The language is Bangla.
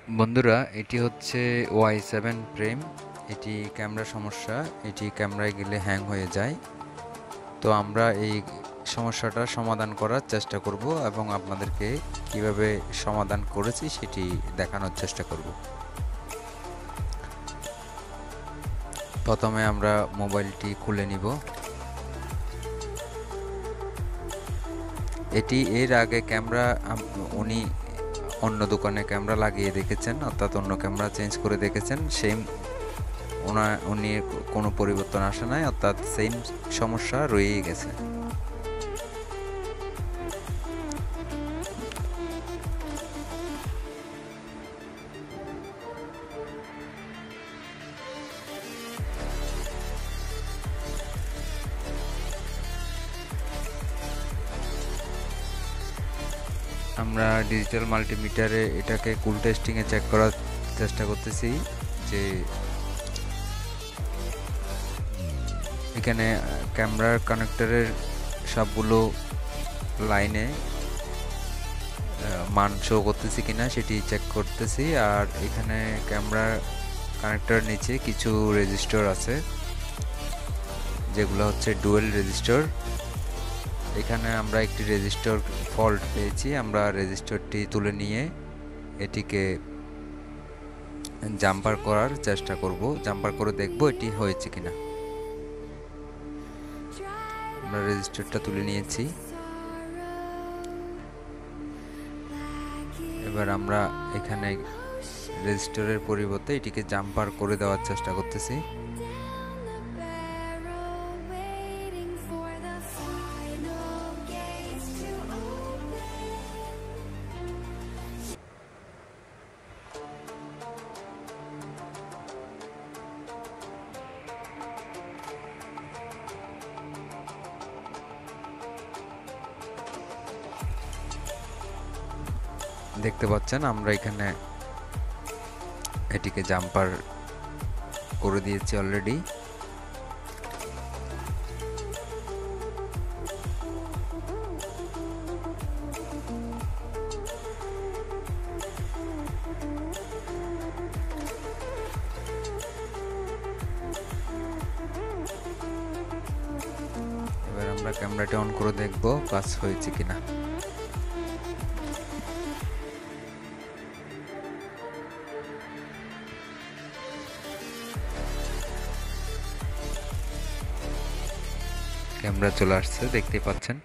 বন্ধুরা, এটি হচ্ছে Y7 প্রেম। এটি ক্যামেরা সমস্যা। এটি ক্যামেরায় গেলে হ্যাং হয়ে যায়। তো আমরা এই সমস্যাটা সমাধান করার চেষ্টা করব এবং আপনাদেরকে কিভাবে সমাধান করেছি সেটি দেখানোর চেষ্টা করব। প্রথমে আমরা মোবাইলটি খুলে নিব। এটি এর আগে ক্যামেরা উনি অন্য দোকানে ক্যামেরা লাগিয়ে দেখেছেন, অর্থাৎ অন্য ক্যামেরা চেঞ্জ করে দেখেছেন। সেম উনি কোনো পরিবর্তন আসে নাই, অর্থাৎ সেম সমস্যা রয়েই গেছে। আমরা ডিজিটাল মাল্টিমিটারে এটাকে কুল টেস্টিংয়ে চেক করার চেষ্টা করতেছি যে এখানে ক্যামেরার কানেক্টরের সবগুলো লাইনে মান শো করতেছি কিনা সেটি চেক করতেছি। আর এখানে ক্যামেরার কানেক্টর নিচে কিছু রেজিস্টার আছে, যেগুলো হচ্ছে ডুয়েল রেজিস্টার। এখানে আমরা একটি রেজিস্টার ফল্ট পেয়েছি। আমরা রেজিস্টারটি তুলে নিয়ে এটিকে জাম্পার করার চেষ্টা করব, জাম্পার করে দেখব এটি হয়েছে কিনা। আমরা রেজিস্টারটা তুলে নিয়েছি। এবার আমরা এখানে রেজিস্টারের পরিবর্তে এটিকে জাম্পার করে দেওয়ার চেষ্টা করতেছি। দেখতে পাচ্ছেন আমরা এখানে এটিকে জাম্পার করে দিয়েছি অলরেডি। এবার আমরা ক্যামেরাটি অন করে দেখব কাজ হয়েছে কিনা। ক্যামেরা চলে আসছে, দেখতে পাচ্ছেন।